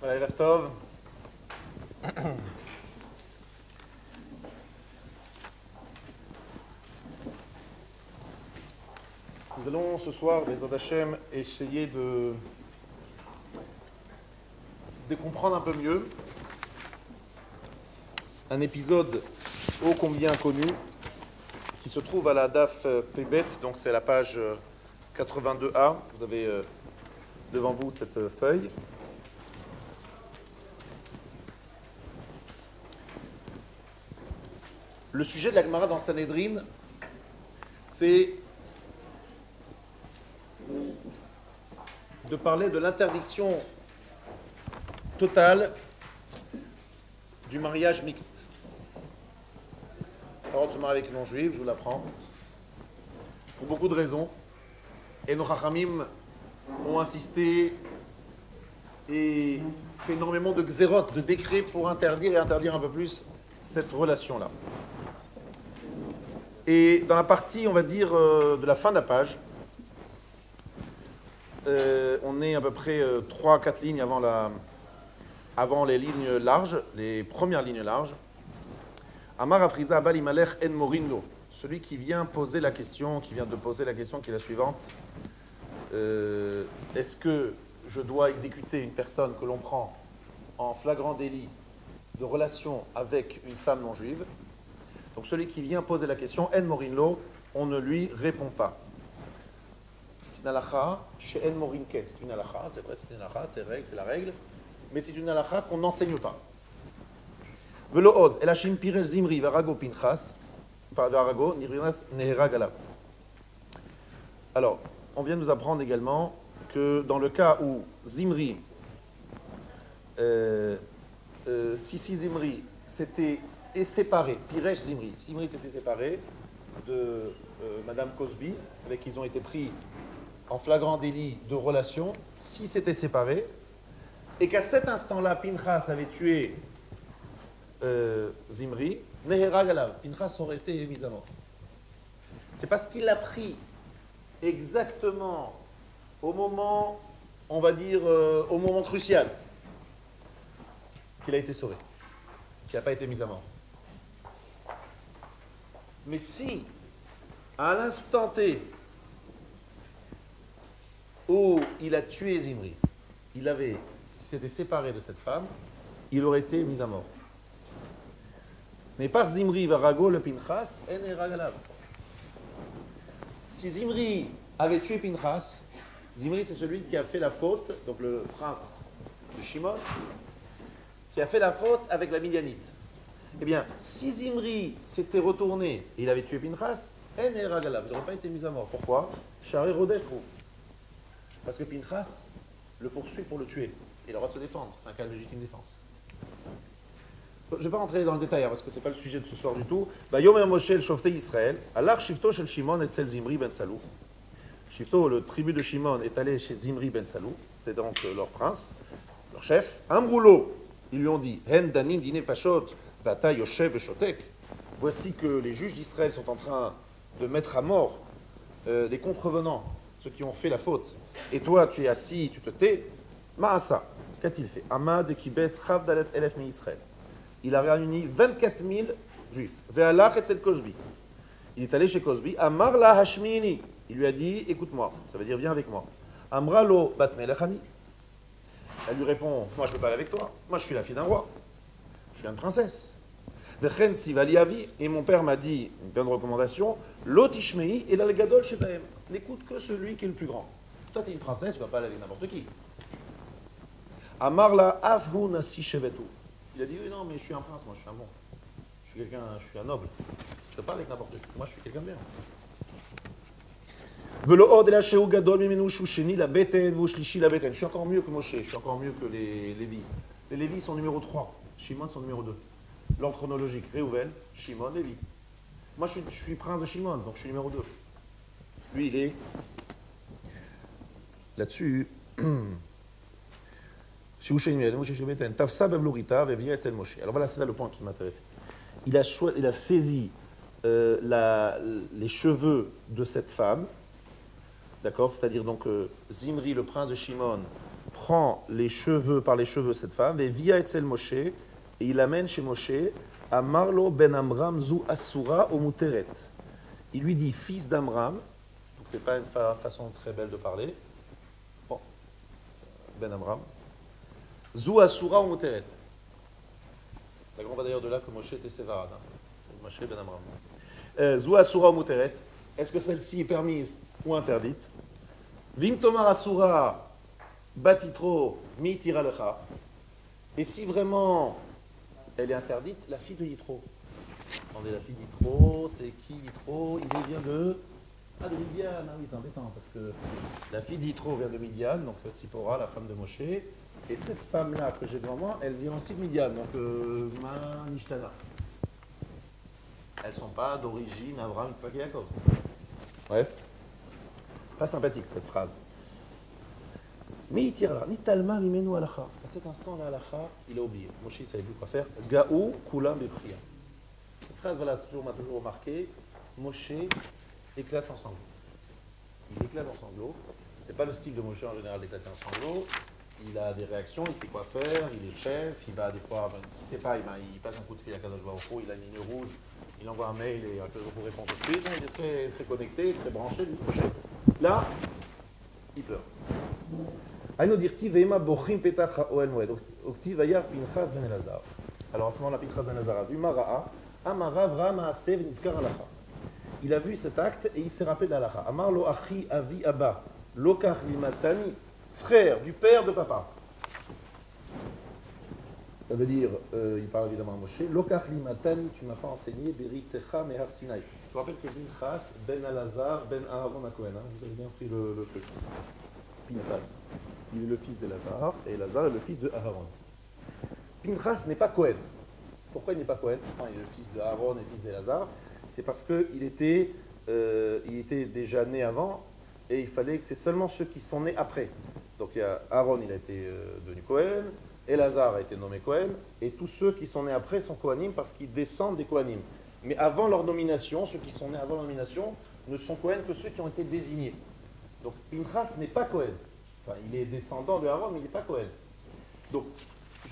Voilà, Erev Tov. Nous allons ce soir, Bezod Hashem, essayer de comprendre un peu mieux un épisode ô combien connu qui se trouve à la DAF Pebet, donc c'est la page 82A. Vous avez devant vous cette feuille. Le sujet de la Gemara dans Sanhedrin, c'est de parler de l'interdiction totale du mariage mixte. Pas de se marier avec une non-juive, je vous l'apprends, pour beaucoup de raisons. Et nos Chachamim ont insisté et fait énormément de xérot, de décrets pour interdire et interdire un peu plus cette relation-là. Et dans la partie, on va dire, de la fin de la page, on est à peu près 3-4 lignes avant les lignes larges, les premières lignes larges. Amar Afriza Abal Imalech En Morindo, celui qui vient poser la question, qui est la suivante. Est-ce que je dois exécuter une personne que l'on prend en flagrant délit de relation avec une femme non juive? Donc celui qui vient poser la question, En Morinlo, on ne lui répond pas. C'est une halakha, chez En Morinke, c'est une halakha, c'est vrai, c'est une halakha, c'est la règle, mais c'est une halakha qu'on n'enseigne pas. Velo od, elashim pirel zimri varago pinchas, varago nirinas neheragala. Alors, on vient de nous apprendre également que dans le cas où Zimri, si Zimri s'était séparé, Piresh Zimri s'était séparé de Madame Cosby, vous savez qu'ils ont été pris en flagrant délit de relation, si s'était séparé, et qu'à cet instant-là, Pinchas avait tué Zimri, Neherag alav, Pinchas aurait été mis à mort. C'est parce qu'il l'a pris exactement au moment, on va dire, au moment crucial, qu'il a été sauvé, qu'il n'a pas été mis à mort. Mais si, à l'instant T où il a tué Zimri, s'il s'était séparé de cette femme, il aurait été mis à mort. Mais par Zimri varago le Pinchas, en eragalav. Si Zimri avait tué Pinchas, Zimri c'est celui qui a fait la faute, donc le prince de Shimon, qui a fait la faute avec la Midianite. Eh bien, si Zimri s'était retourné et il avait tué Pinchas, en eragalav, il n'aurait pas été mis à mort. Pourquoi? Shari rodefru. Parce que Pinchas le poursuit pour le tuer. Il a le droit de se défendre. C'est un cas de légitime défense. Je ne vais pas rentrer dans le détail, parce que ce n'est pas le sujet de ce soir du tout. Yomer Moshe el Shoftei Israël, Alach Shifto shel Shimon etzel Zimri ben Salou. Shifto, le tribu de Shimon, est allé chez Zimri ben Salou, c'est donc leur prince, leur chef. Amroulo, ils lui ont dit, Hen danim dine fashot, vata yoshev shotek. Voici que les juges d'Israël sont en train de mettre à mort des contrevenants, ceux qui ont fait la faute. Et toi, tu es assis, tu te tais. Maasa, qu'a-t-il fait? Amad kibet chav dalet elef mi Israël. Il a réuni 24 000 juifs. Ve'alach etzel Cosby. Il est allé chez Cosby. Amar la hashmini. Il lui a dit, écoute-moi. Ça veut dire, viens avec moi. Amralo bat melechani. Elle lui répond, moi je ne peux pas aller avec toi. Moi je suis la fille d'un roi. Je suis une princesse. Vechen sivali avi. Et mon père m'a dit, une bonne recommandation, l'otishmei et la gadol shebahem. N'écoute que celui qui est le plus grand. Toi tu es une princesse, tu ne vas pas aller avec n'importe qui. Amar la afhu nasi shevetu. Il a dit, oui, non, mais je suis un prince, moi, je suis un bon. Je suis un noble. Je ne peux pas avec n'importe qui. Moi, je suis quelqu'un de bien. Je suis encore mieux que Moshe, je suis encore mieux que les Lévis. Les Lévis sont numéro 3, Shimon sont numéro 2. L'ordre chronologique, Réhouven, Shimon, Lévi. Moi, je suis prince de Shimon, donc je suis numéro 2. Lui, il est là-dessus. Alors voilà, c'est ça le point qui m'intéressait. Il a saisi les cheveux de cette femme, d'accord? C'est-à-dire donc Zimri, le prince de Shimon, prend les cheveux, par les cheveux cette femme, et via Etzel Moshe, et il l'amène chez Moshe, à Marlo ben Amram zu Asura au Muteret. Il lui dit fils d'Amram, donc c'est pas une façon très belle de parler. Bon, ben Amram. Zu Asura au Muteret. La grande va d'ailleurs de là que Moshe était sévarade. Hein. C'est Moshe ben Amram. Zu Asura au Muteret. Est-ce que celle-ci est permise ou interdite? Vim Tomar Asura Batitro Mi Tira Lecha. Et si vraiment elle est interdite, la fille de Yitro. Attendez, la fille d'Yitro, c'est qui Yitro? Il vient de... Ah, de Midian. Ah oui, c'est embêtant, parce que la fille d'Yitro vient de Midian, donc Tzipora, la femme de Moshe. Et cette femme-là que j'ai devant moi, elle vient aussi de Midian, donc Manishtana. Elles ne sont pas d'origine Abraham, Yitzhak et Yaakov. Bref. Pas sympathique cette phrase. Mais il tire là, ni talma ni menu alacha. À cet instant, la alacha, il a oublié. Moshe ne savait plus quoi faire. Gaou kulam bepria. Cette phrase, voilà, m'a toujours remarqué. Moshe éclate en sanglots. Il éclate en sanglots. C'est pas le style de Moshe en général d'éclater en sanglots. Il a des réactions, il sait quoi faire, il est chef, il va des fois, si c'est pas, il passe un coup de fil à Kadosh Baruch Hu, il a une ligne rouge, il envoie un mail et Kadosh Baruch Hu répond tout de suite. Il est très, très connecté, très branché, lui, Moshe. Là, il pleure. Alors à ce moment-là, Pinchas ben Elazar a vu Mara'a, Amara Avraham Haasev Nizkar Halacha. Il a vu cet acte et il s'est rappelé de l'Halacha. Amar lo achi avi abba, lokach limatani, frère du père de papa. Ça veut dire, il parle évidemment à Moshe, lokach limatani, tu m'as pas enseigné, beritecha mehar Sinai. Je vous rappelle que Pinchas ben Elazar ben Aaron HaKohen, hein, vous avez bien pris le truc. Pinchas, il est le fils d'Elazar, et Elazar est le fils de Aaron. Pinchas n'est pas Cohen. Pourquoi il n'est pas Cohen? Pourtant, il est le fils de Aaron et le fils d'Elazar. C'est parce qu'il était déjà né avant, et il fallait que c'est seulement ceux qui sont nés après. Donc il y a Aaron, il a été devenu Cohen, Elazar a été nommé Cohen, et tous ceux qui sont nés après sont Kohanim parce qu'ils descendent des Kohanim. Mais avant leur nomination, ceux qui sont nés avant leur nomination ne sont Cohen que ceux qui ont été désignés. Donc Pinchas n'est pas Cohen. Enfin, il est descendant de Aaron, mais il n'est pas Cohen. Donc,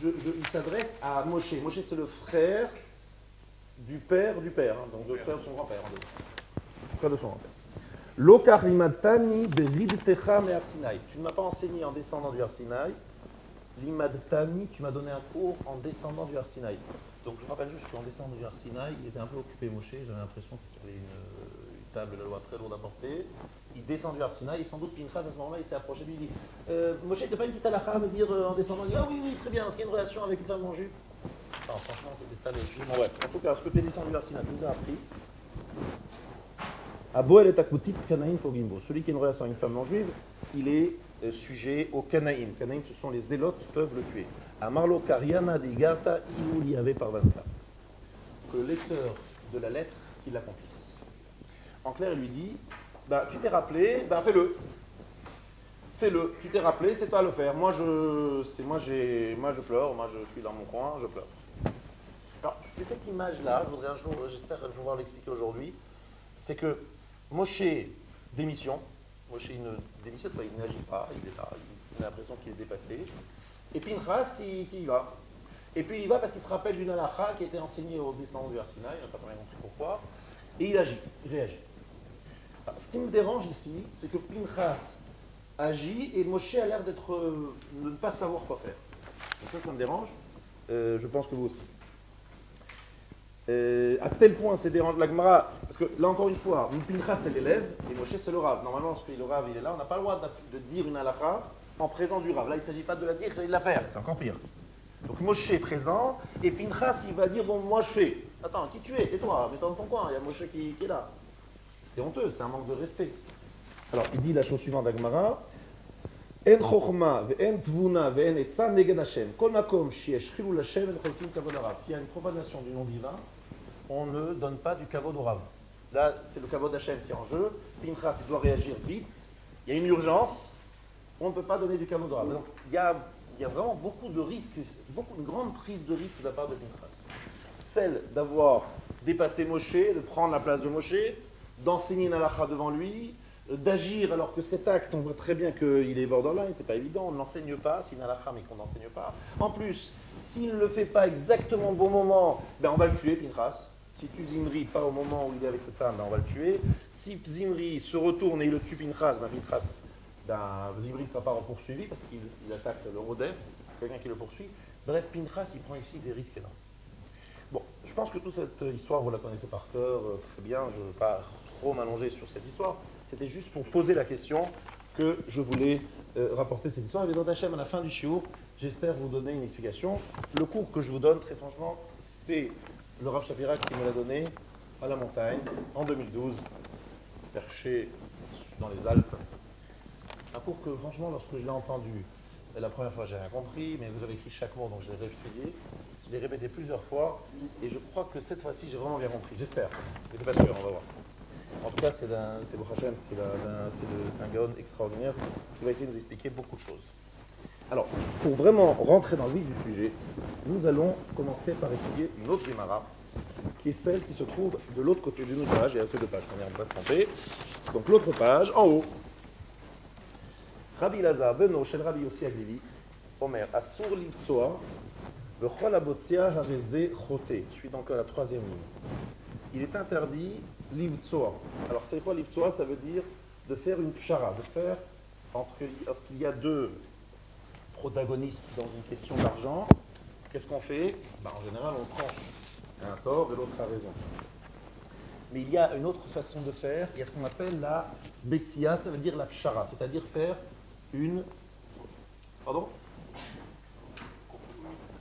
il s'adresse à Moshe. Moshe, c'est le frère du père, hein, donc le frère de son grand-père. Le frère de son grand-père. Lokar limatani beridtecha me'ar Sinai. Tu ne m'as pas enseigné en descendant du Har Sinai. Limadtani, tu m'as donné un cours en descendant du Har Sinai. Donc je me rappelle juste qu'en descendant du Har Sinai, il était un peu occupé, Moshe. J'avais l'impression qu'il avait une table de la loi très lourde à porter. Il descend du Har Sinai, et sans doute Pinchas à ce moment-là, il s'est approché de lui, il dit Moshe, tu n'as pas une petite halakha à me dire en descendant? Il dit ah oui, très bien, est-ce qu'il y a une relation avec une femme en jupe? Non, franchement, c'était ça le sujet. Bon, bref, en tout cas, ce que tu es descendu du Har Sinai, tu nous as appris. Aboel et Akutit Kanaïm Pogimbo. Celui qui a une relation avec une femme non juive, il est sujet au Kanaïm. Kanaïm, ce sont les zélotes, peuvent le tuer. Amarlo Kariana de Garta Iou avait par 24. Que le lecteur de la lettre qu'il l'accomplisse. En clair, il lui dit bah, tu t'es rappelé, bah, fais-le. Fais-le. Tu t'es rappelé, c'est toi à le faire. Moi, je pleure. Moi, je suis dans mon coin, je pleure. Alors, c'est cette image-là, je voudrais un jour, j'espère pouvoir l'expliquer aujourd'hui, c'est que Moshe démission. Moshe il ne démissionne pas, il n'agit pas, il est là, il a l'impression qu'il est dépassé. Et Pinchas qui y va. Et puis il y va parce qu'il se rappelle d'une halakha qui a été enseignée aux descendants du Har Sinai, il n'a pas bien compris pourquoi, et il agit, il réagit. Alors, ce qui me dérange ici, c'est que Pinchas agit et Moshe a l'air de ne pas savoir quoi faire. Donc ça me dérange. Je pense que vous aussi. À tel point c'est dérange la Gemara, parce que là encore une fois, Pinchas c'est l'élève et Moshe c'est le Rav. Normalement, lorsque le Rav il est là, on n'a pas le droit de dire une halakha en présence du Rav. Là, il ne s'agit pas de la dire, il s'agit de la faire. C'est encore pire. Donc Moshe est présent et Pinchas il va dire bon, moi je fais. Attends, qui tu es? Tais-toi, mets-toi dans ton coin, il y a Moshe qui est là. C'est honteux, c'est un manque de respect. Alors, il dit la chose suivante d'Agmara. En chokhma ve'en tvuna ve'en etza neged Hashem. Kol makom sheyesh chilul Hashem v'cholkim kavod harav. S'il y a une profanation du nom divin, on ne donne pas du kavod au Rav. Là, c'est le kavod Hashem qui est en jeu. Pinchas, il doit réagir vite. Il y a une urgence. On ne peut pas donner du kavod au Rav. Donc, il y a vraiment beaucoup de risques, une grande prise de risque de la part de Pinchas. Celle d'avoir dépassé Moshe, de prendre la place de Moshe, d'enseigner une halakha devant lui, d'agir alors que cet acte, on voit très bien qu'il est borderline, c'est pas évident, on ne l'enseigne pas, s'il a la femme et qu'on n'enseigne pas. En plus, s'il ne le fait pas exactement au bon moment, ben on va le tuer, Pinchas. Si tu Zimri pas au moment où il est avec cette femme, ben on va le tuer. Si Zimri se retourne et il le tue Pinchas, Zimri ne sera pas poursuivi parce qu'il attaque le Rodef, quelqu'un qui le poursuit. Bref, Pinchas, il prend ici des risques énormes. Bon, je pense que toute cette histoire, vous la connaissez par cœur, très bien, je ne veux pas trop m'allonger sur cette histoire. C'était juste pour poser la question que je voulais rapporter cette histoire. Et dans Hachem, à la fin du shiur, j'espère vous donner une explication. Le cours que je vous donne, très franchement, c'est le Rav Shapira qui me l'a donné à la montagne, en 2012, perché dans les Alpes. Un cours que, franchement, lorsque je l'ai entendu, la première fois, j'ai rien compris, mais vous avez écrit chaque mot, donc je l'ai réétudié. Je l'ai répété plusieurs fois, et je crois que cette fois-ci, j'ai vraiment bien compris. J'espère. Mais c'est pas sûr, on va voir. En tout cas, c'est Bouchachem, c'est un gaon extraordinaire qui va essayer de nous expliquer beaucoup de choses. Alors, pour vraiment rentrer dans le vif du sujet, nous allons commencer par étudier une autre Gemara, qui est celle qui se trouve de l'autre côté d'une autre page. Il y a deux pages, on ne va pas se tromper. Donc l'autre page, en haut. Rabbi Lazar, Beno, Shel Rabbi Yossi Aglili, Omer, Asur Livtsoa, Vechol Abotzia Hareze Chote. Je suis donc à la troisième ligne. Il est interdit Livtsoa. Alors, c'est quoi Livtsoa? Ça veut dire de faire une pshara, de faire, lorsqu'il y a deux protagonistes dans une question d'argent, qu'est-ce qu'on fait? En général, on tranche. Un a tort et l'autre a raison. Mais il y a une autre façon de faire, il y a ce qu'on appelle la betsia, ça veut dire la pshara, c'est-à-dire faire une... Pardon?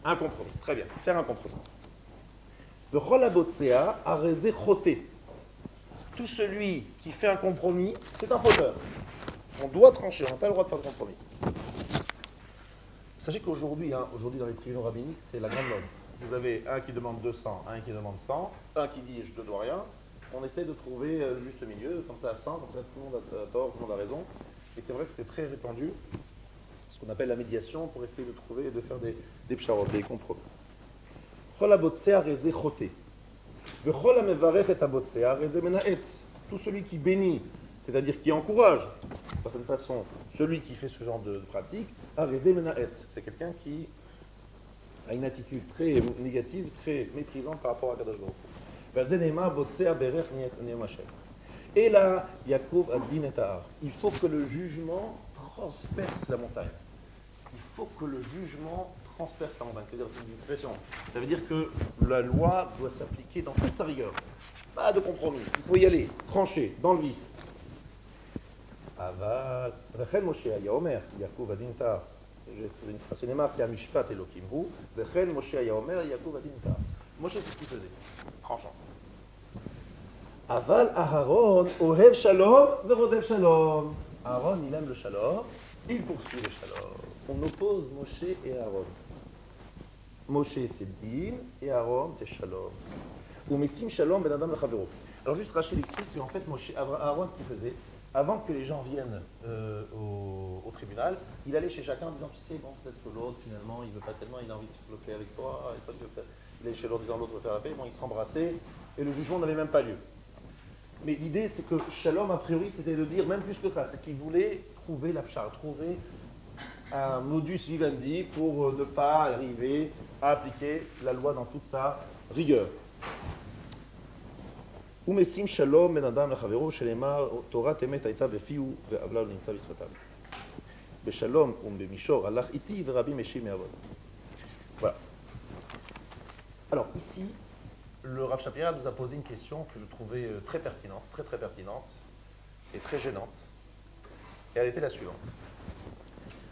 Un compromis, très bien, faire un compromis. Vechol abotzea hareze chote. Tout celui qui fait un compromis, c'est un fauteur. On doit trancher, on n'a pas le droit de faire de compromis. Sachez qu'aujourd'hui, aujourd'hui dans les tribunaux rabbiniques, c'est la grande mode. Vous avez un qui demande 200, un qui demande 100, un qui dit je ne te dois rien. On essaie de trouver le juste milieu, comme ça à 100, comme ça tout le monde a tort, tout le monde a raison. Et c'est vrai que c'est très répandu, ce qu'on appelle la médiation, pour essayer de trouver et de faire des psharot, des compromis. Tout celui qui bénit, c'est-à-dire qui encourage, d'une certaine façon, celui qui fait ce genre de pratique, c'est quelqu'un qui a une attitude très négative, très méprisante par rapport à Kadosh Baruch Hu. Et là, Yaakov a dit il faut que le jugement transperce la montagne. Il faut que le jugement transperce la montagne. C'est-à-dire, c'est une expression. Ça veut dire que la loi doit s'appliquer dans toute sa rigueur. Pas de compromis. Il faut y aller, trancher, dans le vif. Aval, Rechel Moshe היה אומר, יעקב הדין תער. זה נאמר כי המשפט אלוקים הוא, וכן משה היה אומר, יעקב הדין תער. Moshe, c'est ce qu'il faisait, tranchant. Aval Aharon, ohev shalom, verodev shalom. Aaron, il aime le shalom, il poursuit le shalom. On oppose Moshe et Aaron. Moshe, c'est din, et Aaron, c'est shalom. Ou mesim shalom ben adam lechavero. Alors juste Rachel explique qu'en fait, Aaron, ce qu'il faisait, avant que les gens viennent au tribunal, il allait chez chacun en disant, tu sais, bon, peut-être que l'autre, finalement, il ne veut pas tellement, il a envie de se bloquer avec toi, et toi, tu veux peut-être... Il allait chez l'autre disant, l'autre veut faire la paix, bon, ils s'embrassaient, et le jugement n'avait même pas lieu. Mais l'idée, c'est que Shalom, a priori, c'était de dire même plus que ça, c'est qu'il voulait trouver la pshara, trouver un modus vivendi pour ne pas arriver à appliquer la loi dans toute sa rigueur. ומשים שלום בין אדם לחברו שנאמר תורת אמת הייתה בפיהו ועוולה לא נמצא בשפתיו. בשלום ובמישור הלך איתי ורבי משיב מעבוד. Voilà. Alors ici, le Rav Shapira nous a posé une question que je trouvais très pertinente, très pertinente et très gênante. Et elle était la suivante.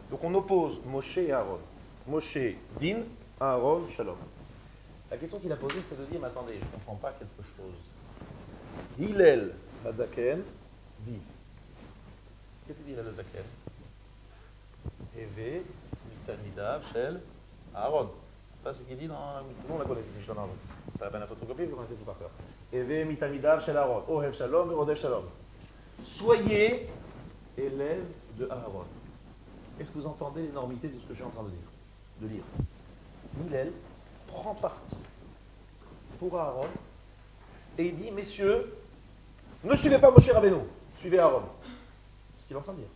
Donc on oppose Moshe et Aaron. Moshe din, Aaron shalom. La question qu'il a posée, c'est de dire, mais attendez, je ne comprends pas quelque chose. Hillel Hazaken dit. Qu'est-ce qu'il dit Hillel Hazaken? Heve mitamidav shel Aaron. C'est pas ce qu'il dit dans... Tout le monde la connaît, c'est Mishnah Aaron. Pas la peine à photocopier, vous connaissez tout par cœur. Heve mitamidav shel Aaron. Ohev shalom, verodev shalom. Soyez élèves de Aaron. Est-ce que vous entendez l'énormité de ce que je suis en train de lire? Hillel prend parti pour Aaron et il dit, messieurs, ne suivez pas Moshe Rabbeinu, suivez Aaron. ce qu'il est en train de dire.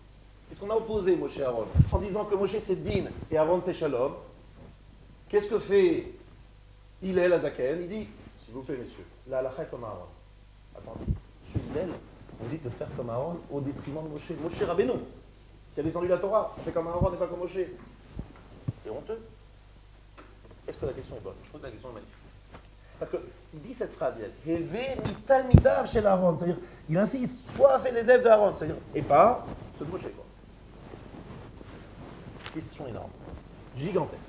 Puisqu'on a opposé Moshe et Aaron, en disant que Moshe c'est Din et Aaron c'est Shalom, qu'est-ce que fait Hillel Azaken? Il dit, s'il vous plaît messieurs, la halakha est comme Aaron. Attendez, monsieur Hillel, on dit de faire comme Aaron au détriment de Moshe. Moshe Rabbeinu, qui a descendu la Torah, on fait comme Aaron et pas comme Moshe. C'est honteux. Est-ce que la question est bonne? Je trouve que la question est magnifique. Parce qu'il dit cette phrase, Heve mital midav chez Aaron, c'est-à-dire, il insiste, soit fait les devs d'Aaron, c'est-à-dire, et pas ceux de Moshe, quoi. Question énorme, gigantesque.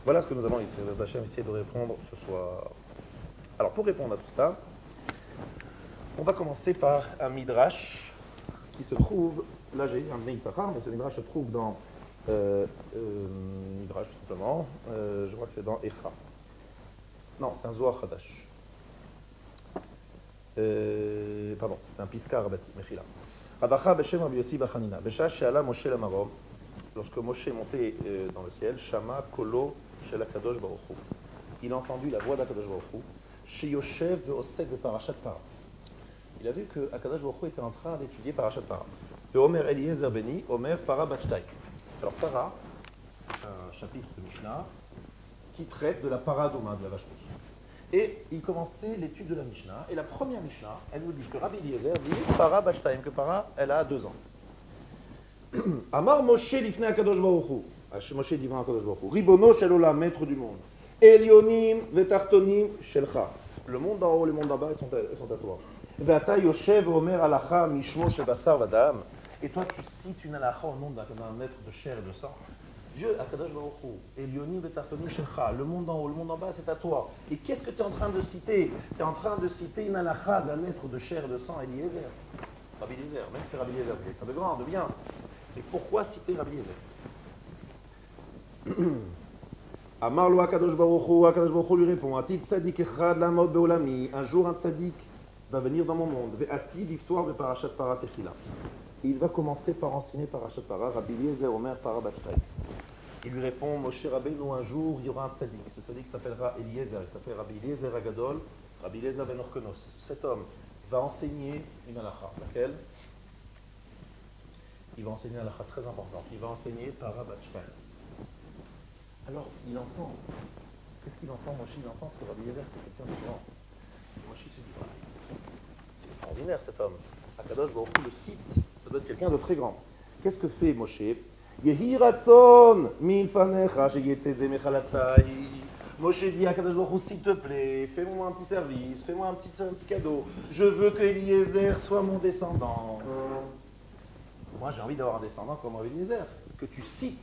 Voilà ce que nous avons essayé de répondre ce soir. Alors, pour répondre à tout ça, on va commencer par un midrash qui se trouve, là j'ai un Bnei Issachar, mais ce midrash se trouve dans midrash tout simplement, je crois que c'est dans Echa. Non, c'est un Zohar Hadash. Pardon, c'est un Piska Rabati, Mechila. Ravacha Beshem Rabbi Yossi Bachanina. Besha Sheala Moshe Lamarom. Lorsque Moshe est monté dans le ciel, Shama Kolo Shel Akadosh Baruch Hu. Il a entendu la voix d'Akadosh Baruch Hu. Sheyoshev Ve'osek de Parashat Para. Il a vu que Akadosh Baruch Hu était en train d'étudier Parashat Para. Ve'omer Eliezer Beni, Omer Para Batshtai. Alors Para, c'est un chapitre de Mishnah qui traite de la Paradoma, de la vache rousse. Et il commençait l'étude de la Mishnah. Et la première Mishnah, elle nous dit que Rabbi Eliezer dit Para Batshtaim, que Para, elle a 2 ans. Amar Moshe lifnei Akadosh Baruch Hu. Moshe dit devant Akadosh Baruch Hu. Ribono shel olam, maître du monde. Elionim vetartonim shelcha. Le monde d'en haut, le monde d'en bas, elles sont à toi. Ve'ata yoshev omer alacha mishmo shebasar vadam. Et toi, tu cites une halakha au nom d'un être de chair et de sang. Dieu, Akadosh Baruch Hu, Elionim vetartonim shelcha. Le monde d'en haut, le monde d'en bas, c'est à toi. Et qu'est-ce que tu es en train de citer? Tu es en train de citer une halakha d'un être de chair et de sang, Eliezer. Rabbi Eliezer, même si c'est Rabbi Eliezer, c'est quelqu'un de grand, de bien. Mais pourquoi citer Rabbi Eliezer? Amar lo Akadosh Baruch Hu lui répond, Atid tzadik echad lamod beolami, un jour un tzadik va venir dans mon monde, ve'atid iftoar be parashat para techila. Il va commencer par enseigner parashat para, Rabbi Eliezer Omer para batshtai. Il lui répond, Moshe Rabbeinu, un jour il y aura un tzadik, ce tzadik s'appellera Eliezer, il s'appelle Rabbi Eliezer Agadol, Rabbi Eliezer ben Orkenos. Cet homme va enseigner une halakha, laquelle il va enseigner une halakha très importante, il va enseigner para batshtai. Alors, il entend. Qu'est-ce qu'il entend, Moshe? Il entend que Rabbi Eliezer, c'est quelqu'un de grand. Moshe se dit, voilà, c'est extraordinaire cet homme. Akadosh Baruch Hu le cite, ça doit être quelqu'un de très grand. Qu'est-ce que fait Moshe? Yehi ratzon milfanecha sheyetzeze mechalatzai. Moshe dit à Akadosh Baruch Hu, s'il te plaît, fais-moi un petit service, fais-moi un petit cadeau. Je veux que Eliezer soit mon descendant. Moi, j'ai envie d'avoir un descendant comme Rabbi Eliezer, que tu cites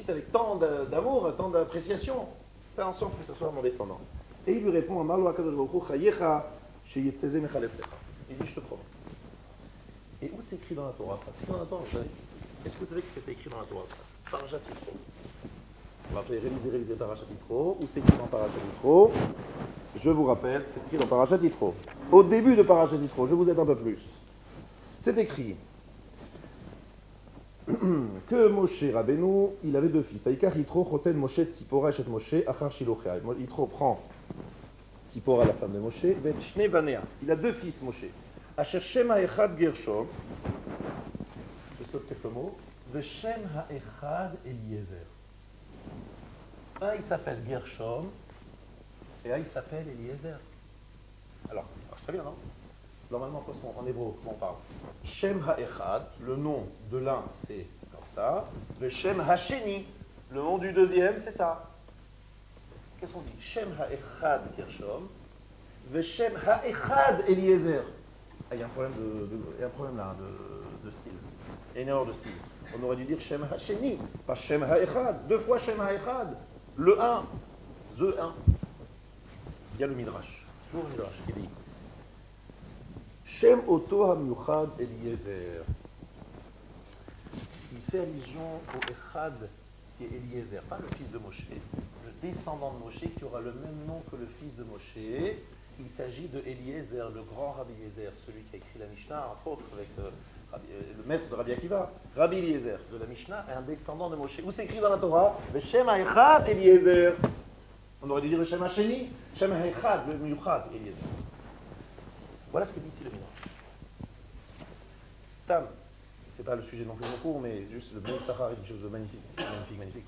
avec tant d'amour, tant d'appréciation. Fais en sorte que ce soit mon descendant. Et il lui répond, Amalo Akadosh Baruch Hu, Chayecha sheyetzeze mechaletzecha. Il dit, je te promets. Et où c'est écrit dans la Torah? C'est écrit dans la Torah, vous savez? Est-ce que vous savez que c'est écrit dans la Torah? Parashat Yitro. On va faire réviser Parashat Yitro. Où c'est écrit dans Parashat Yitro? Je vous rappelle, c'est écrit dans Parashat Yitro. Au début de Parashat Yitro, je vous aide un peu plus. C'est écrit que Moshe Rabbeinu, il avait 2 fils. Aïkar Yitro, Choten Moshe, Tzipora, Eshet Moshe, Achar Shilochea. Yitro prend Tzipora, la femme de Moshe, Vet Shnei Banea. Il a 2 fils, Moshe. Asher Shem Ha'echad Gershom. Je saute quelques mots. Veshem Ha'echad Eliezer. Un, il s'appelle Gershom, et un, il s'appelle Eliezer. Alors, ça marche très bien, non? Normalement, en hébreu, comment on parle? Shem Ha'echad, le nom de l'un, c'est comme ça. Le Shem Ha'sheni, le nom du deuxième, c'est ça. Qu'est-ce qu'on dit? Shem Ha'echad Gershom, ve Shem Ha'echad Eliezer. Ah, il y a un problème là de style. Il y a une erreur de style. On aurait dû dire Shem Ha'sheni, pas Shem Ha'echad. 2 fois Shem Ha'echad. Le 1, the 1. Il y a le Midrash. Toujours le Midrash qui dit Shem Oto HaMiuchad Eliezer. Il fait allusion au Echad qui est Eliezer, pas le fils de Moshe, le descendant de Moshe qui aura le même nom que le fils de Moshe. Il s'agit de Eliezer, le grand Rabbi Eliezer, celui qui a écrit la Mishnah, entre autres, avec le maître de Rabbi Akiva. Rabbi Eliezer de la Mishnah est un descendant de Moshe. Où c'est écrit dans la Torah? Shem Ha'echad Eliezer. On aurait dû dire Shem Ha'sheni, Shem Ha'echad, le Miuchad Eliezer. Voilà ce que dit ici le Midrash. Stam, c'est pas le sujet non plus de mon cours, mais juste le Bnei Issachar est quelque chose de magnifique. C'est magnifique, magnifique.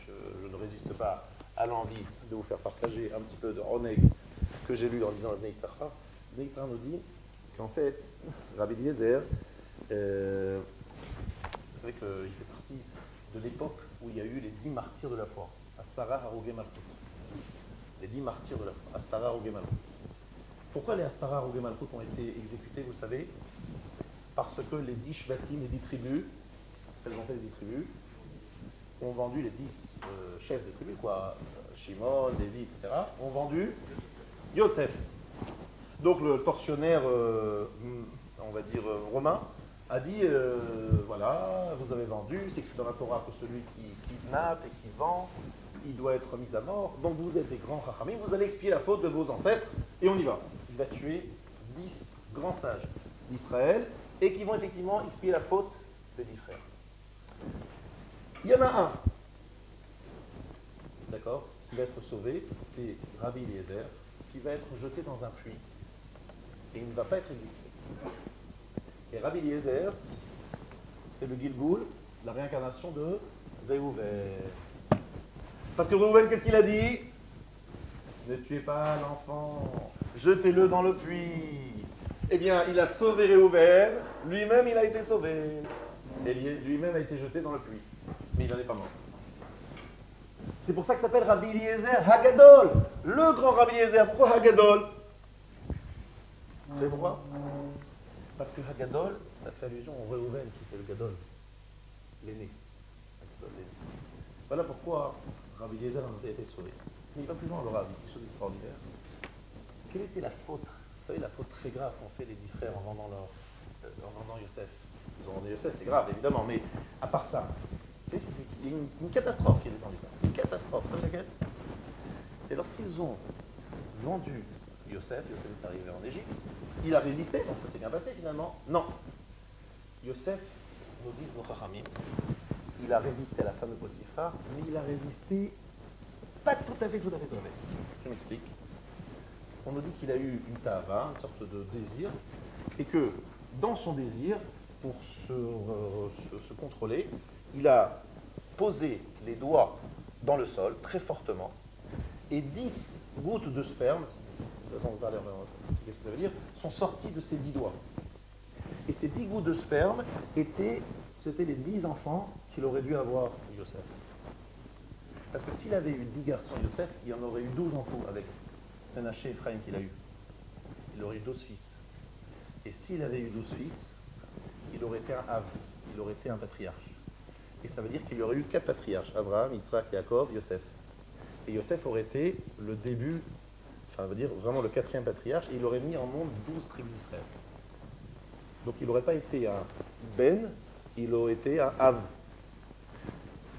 Je ne résiste pas à l'envie de vous faire partager un petit peu de Roneg que j'ai lu en lisant le Bnei Issachar. Le Bnei Issachar nous dit qu'en fait, Rabbi Eliezer, vous savez qu'il fait partie de l'époque où il y a eu les 10 martyrs de la foi, à Sarah Harogé Malkout. Les 10 martyrs de la foi, à Sarah Harogé Malkout. Pourquoi les Asara Harogé Malkout ont été exécutés, vous le savez? Parce que les 10 Shvatim, les 10 tribus, ce qu'elles ont fait les 10 tribus, ont vendu les 10 chefs de tribus, quoi, Shimon, Lévi, etc., ont vendu Yosef. Donc le tortionnaire, on va dire romain, a dit, voilà, vous avez vendu, c'est écrit dans la Torah que celui qui kidnappe et qui vend, il doit être mis à mort, donc vous êtes des grands chachamim, vous allez expier la faute de vos ancêtres, et on y va. Il va tuer 10 grands sages d'Israël, et qui vont effectivement expier la faute des 10 frères. Il y en a un, d'accord, qui va être sauvé, c'est Rabbi Eliezer, qui va être jeté dans un puits, et il ne va pas être exécuté. Et Rabbi Eliezer, c'est le Gilgoul, la réincarnation de Réhouven. Parce que Réhouven, qu'est-ce qu'il a dit? Ne tuez pas l'enfant, jetez-le dans le puits. Eh bien, il a sauvé Réhouven, lui-même il a été sauvé. Et lui-même a été jeté dans le puits. Mais il n'en est pas mort. C'est pour ça que ça s'appelle Rabbi Eliezer Hagadol, le grand Rabbi Eliezer. Pourquoi Hagadol? Vous savez pourquoi? Parce que Hagadol, ça fait allusion au Réhouven qui était le Gadol, l'aîné. Voilà pourquoi Rabbi Eliezer en a été sauvé. Mais il va plus loin, le Rabbi, quelque chose d'extraordinaire. Quelle était la faute? Vous savez, la faute très grave qu'ont fait les 10 frères en vendant Yosef. Ils ont vendu Yosef, c'est grave, évidemment, mais à part ça, il y a une catastrophe qui est descendue ça. Une catastrophe, vous savez laquelle? C'est lorsqu'ils ont vendu Yosef est arrivé en Égypte, il a résisté, donc ça s'est bien passé finalement. Non. Yosef, nous disent nos chachamim, il a résisté à la femme de Potiphar, mais il a résisté pas tout à fait. Je m'explique. On nous dit qu'il a eu une tava, une sorte de désir, et que dans son désir, pour se contrôler, il a posé les doigts dans le sol, très fortement, et 10 gouttes de sperme, de toute façon, vous parlez qu'est-ce que ça veut dire, sont sorties de ses 10 doigts. Et ces 10 gouttes de sperme c'était les 10 enfants qu'il aurait dû avoir Yosef. Parce que s'il avait eu 10 garçons Yosef, il y en aurait eu 12 en tout avec Menaché et Ephraim qu'il a eu. Il aurait eu 12 fils. Et s'il avait eu 12 fils, il aurait été un Av, il aurait été un patriarche. Et ça veut dire qu'il y aurait eu 4 patriarches, Abraham, Yitzhak, Yaakov, Yosef. Et Yosef aurait été le début, enfin, ça veut dire vraiment le 4e patriarche, et il aurait mis en monde 12 tribus d'Israël. Donc il n'aurait pas été un Ben, il aurait été un Av.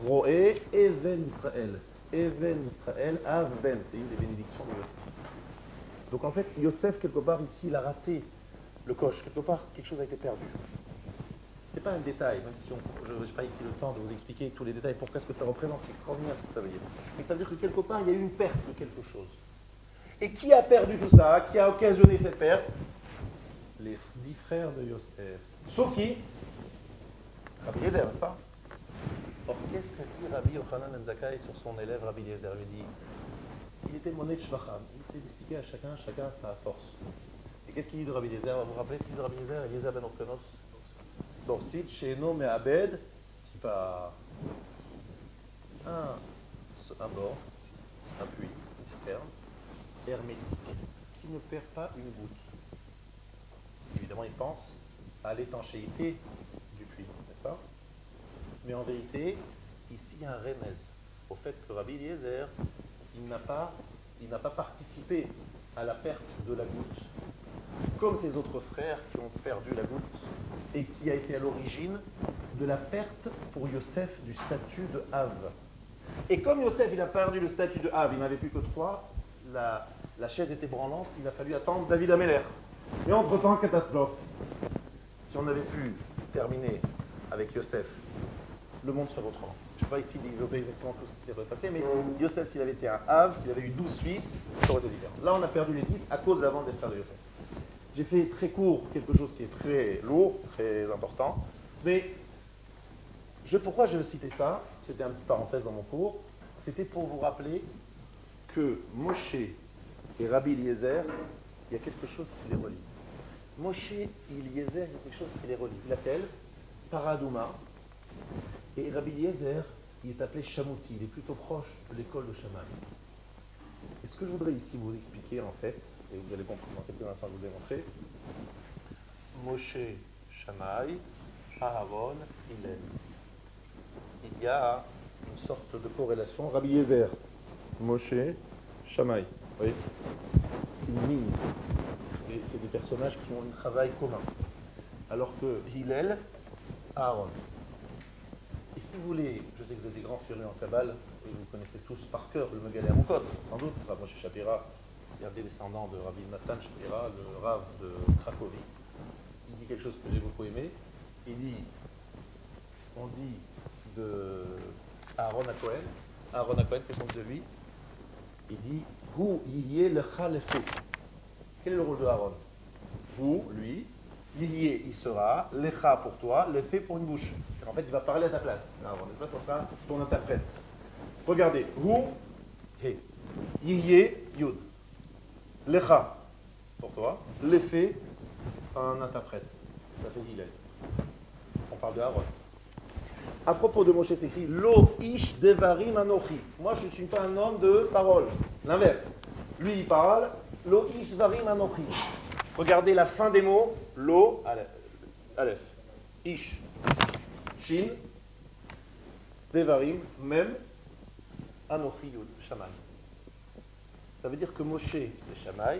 Roé, Even Israël. Even Israël, Av Ben. C'est une des bénédictions de Yosef. Donc en fait, Yosef, quelque part ici, il a raté le coche. Quelque part, quelque chose a été perdu. C'est pas un détail, même si je n'ai pas ici le temps de vous expliquer tous les détails, pourquoi ce que ça représente, c'est extraordinaire ce que ça veut dire. Mais ça veut dire que quelque part, il y a eu une perte de quelque chose. Et qui a perdu tout ça? Qui a occasionné cette perte? Les 10 frères de Yosef. Sauf qui? Rabbi Eliezer, n'est-ce pas? Or, qu'est-ce que dit Rabbi Yochanan ben Zakkai sur son élève Rabbi Eliezer? Il lui dit, il était monnaie de Shvacham. Il sait expliquer à chacun sa force. Et qu'est-ce qu'il dit de Rabbi Eliezer? Vous vous rappelez ce qu'il dit de Rabbi Eliezer? Eliezer ben Orkenos. Dorsit, Sheno, Me'abed, Tipa. Un bord, un puits, une citerne, hermétique, qui ne perd pas une goutte. Évidemment, il pense à l'étanchéité du puits, n'est-ce pas? Mais en vérité, ici, il y a un remez au fait que Rabbi Eliezer, il n'a pas participé à la perte de la goutte, comme ses autres frères qui ont perdu la goutte, et qui a été à l'origine de la perte pour Yosef du statut de Av. Et comme Yosef, il a perdu le statut de Av, il n'avait plus que 3, la chaise était branlante, il a fallu attendre David Améler. Et entre-temps, catastrophe. Si on avait pu terminer avec Yosef, le monde serait autrement. Je ne vais pas ici développer exactement tout ce qui s'est passé, mais Yosef, s'il avait été un Av, s'il avait eu 12 fils, ça aurait été différent. Là, on a perdu les 10 à cause de la vente des frères de Yosef. J'ai fait très court quelque chose qui est très lourd, très important. Mais pourquoi je citais ça? C'était une petite parenthèse dans mon cours. C'était pour vous rappeler que Moshe et Rabbi Eliezer, il y a quelque chose qui les relie. Moshe et Eliezer, il y a quelque chose qui les relie. Laquelle? Paradouma. Et Rabbi Eliezer, il est appelé Chamouti. Il est plutôt proche de l'école de Shammai. Et ce que je voudrais ici vous expliquer, en fait, et vous allez comprendre dans quelques instants, je vous démontrer. Moshe, Shammai, Aharon, Hillel. Il y a une sorte de corrélation. Rabbi Eliezer, Moshe, Shammai. Vous voyez? C'est une ligne. Et c'est des personnages qui ont un travail commun. Alors que Hillel, Aaron. Et si vous voulez, je sais que vous êtes des grands férus en Kabbale, et vous connaissez tous par cœur le Megalé Amokot, sans doute, Moshe Shapira, il y a des descendants de Rabbi Nathan Shapira, le Rav de Cracovie. Il dit quelque chose que j'ai beaucoup aimé. Il dit, on dit de Aaron à Cohen. Aaron à Cohen, qu'est-ce qu'on dit de lui? Il dit, Hu yiyeh lecha lefet. Quel est le rôle de Aaron? Hu, lui, yiyeh, il sera, lecha pour toi, lefet pour une bouche. En fait, il va parler à ta place, Aaron. N'est-ce pas? Ça sera ton interprète. Regardez, Hu, he, yiyeh, yud. Lecha, pour toi, lefet, un interprète. Ça fait Hillel. On parle de Aaron. À propos de Moshe, c'est écrit Lo ish devarim anochi. Moi, je ne suis pas un homme de parole. L'inverse. Lui, il parle Lo ish devarim anochi. Regardez la fin des mots Lo, Aleph, Ish, Shin, Devarim, même, Anochi Yud, Shammai. Ça veut dire que Moshe, c'est Shammai,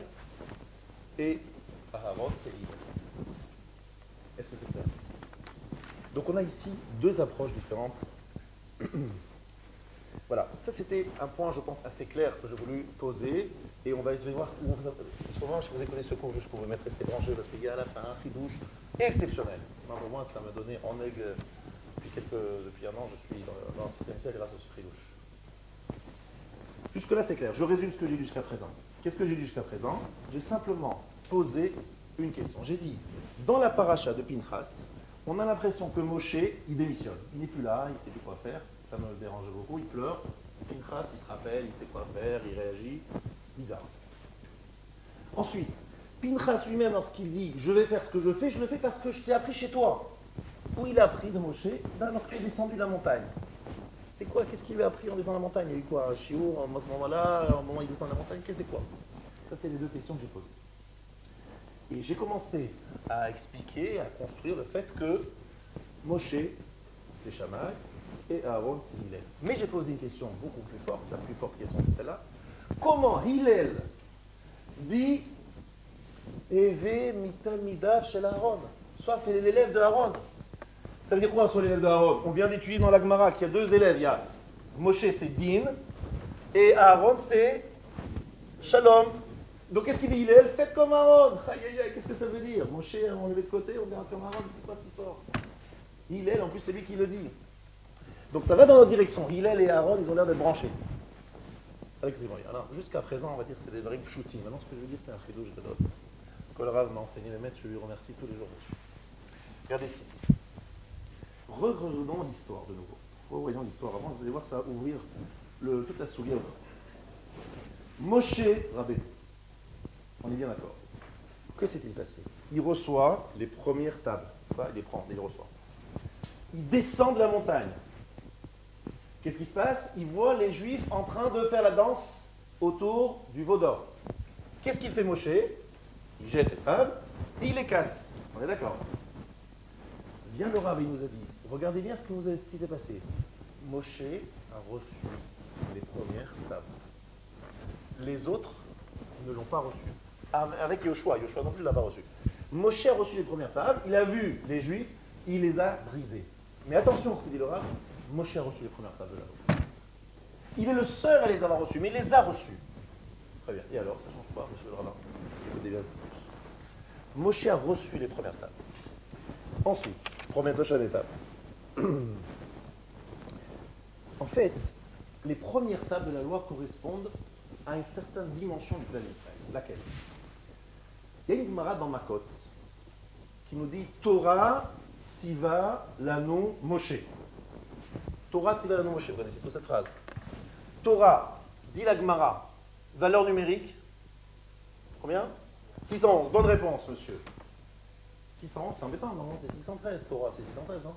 et Aharon, c'est Hillel. Est-ce que c'est clair? Donc on a ici deux approches différentes. Voilà, ça c'était un point, je pense, assez clair que j'ai voulu poser. Et on va essayer de voir où si vous écoutez ce cours jusqu'où vous mettre rester branché, parce qu'il y a à la fin un chidouche exceptionnel. Moi, pour moi, ça m'a donné en aigle depuis un an, je suis dans le 6e siècle grâce à ce chidouche. Jusque-là, c'est clair. Je résume ce que j'ai dit jusqu'à présent. Qu'est-ce que j'ai dit jusqu'à présent? J'ai simplement posé une question. J'ai dit, dans la paracha de Pinchas, on a l'impression que Moshe, il démissionne. Il n'est plus là, il ne sait plus quoi faire. Ça me dérange beaucoup, il pleure. Pinchas, il se rappelle, il sait quoi faire, il réagit. Bizarre. Ensuite, Pinchas lui-même, lorsqu'il dit « je vais faire ce que je fais » parce que je t'ai appris chez toi. Où il a appris de Moshe? Lorsqu'il est descendu la montagne. C'est quoi? Qu'est-ce qu'il lui a appris en descendant la montagne? Il y a eu quoi? Un chiour, à ce moment-là, au moment où il descend la montagne, qu'est-ce que c'est quoi? Ça, c'est les deux questions que j'ai posées. Et j'ai commencé à expliquer, à construire le fait que Moshe, c'est Shammai, et Aaron, c'est Hillel. Mais j'ai posé une question beaucoup plus forte, la plus forte question, c'est celle-là. Comment Hillel dit Eve mitalmidav shel Aaron, soit c'est l'élève de Aaron? Ça veut dire quoi sur l'élève de Aaron? On vient d'étudier dans la Gemara qu'il y a deux élèves. Il y a Moshe, c'est Din, et Aaron, c'est Shalom. Donc qu'est-ce qu'il dit Hillel? Faites comme Aaron. Aïe aïe aïe, qu'est-ce que ça veut dire? Moshe, on le met de côté, on regarde comme Aaron, c'est quoi cette histoire? Hillel, en plus, c'est lui qui le dit. Donc ça va dans notre direction. Hillel et Aaron, ils ont l'air d'être branchés. Alors, jusqu'à présent, on va dire que c'est des vrais pshoutim. Maintenant, ce que je veux dire, c'est un chidouche de l'autre. Quand le Rav m'a enseigné le maître, je lui remercie tous les jours. Regardez ce qu'il dit. Regardons l'histoire de nouveau. Revoyons l'histoire avant, vous allez voir, ça va ouvrir toute la soulière. Moshe Rabbeinu. On est bien d'accord. Que s'est-il passé? Il reçoit les premières tables. Il les prend, il les reçoit. Il descend de la montagne. Qu'est-ce qui se passe? Il voit les Juifs en train de faire la danse autour du veau d'or. Qu'est-ce qu'il fait Moshe? Il jette les tables et il les casse. On est d'accord? Vient le Rav, il nous a dit, regardez bien ce qui s'est passé. Moshe a reçu les premières tables. Les autres ne l'ont pas reçu. Avec Yoshua non plus ne l'a pas reçu. Moshe a reçu les premières tables, il a vu les Juifs, il les a brisées. Mais attention, ce que dit le Rav, Moshe a reçu les premières tables de la loi. Il est le seul à les avoir reçues, mais il les a reçues. Très bien. Et alors, ça ne change pas, monsieur le rabbin? Moshe a reçu les premières tables. Ensuite, première prochaine étape. En fait, les premières tables de la loi correspondent à une certaine dimension du plan d'Israël. Laquelle? Il y a une Gemara dans Makot qui nous dit Torah tziva lanu Moshe. Torah tziva lanu Moshe, vous connaissez toute cette phrase. Torah, dit la Gemara, valeur numérique, combien 611, bonne réponse, monsieur. 611, c'est embêtant, non? C'est 613, Torah, c'est 613, non?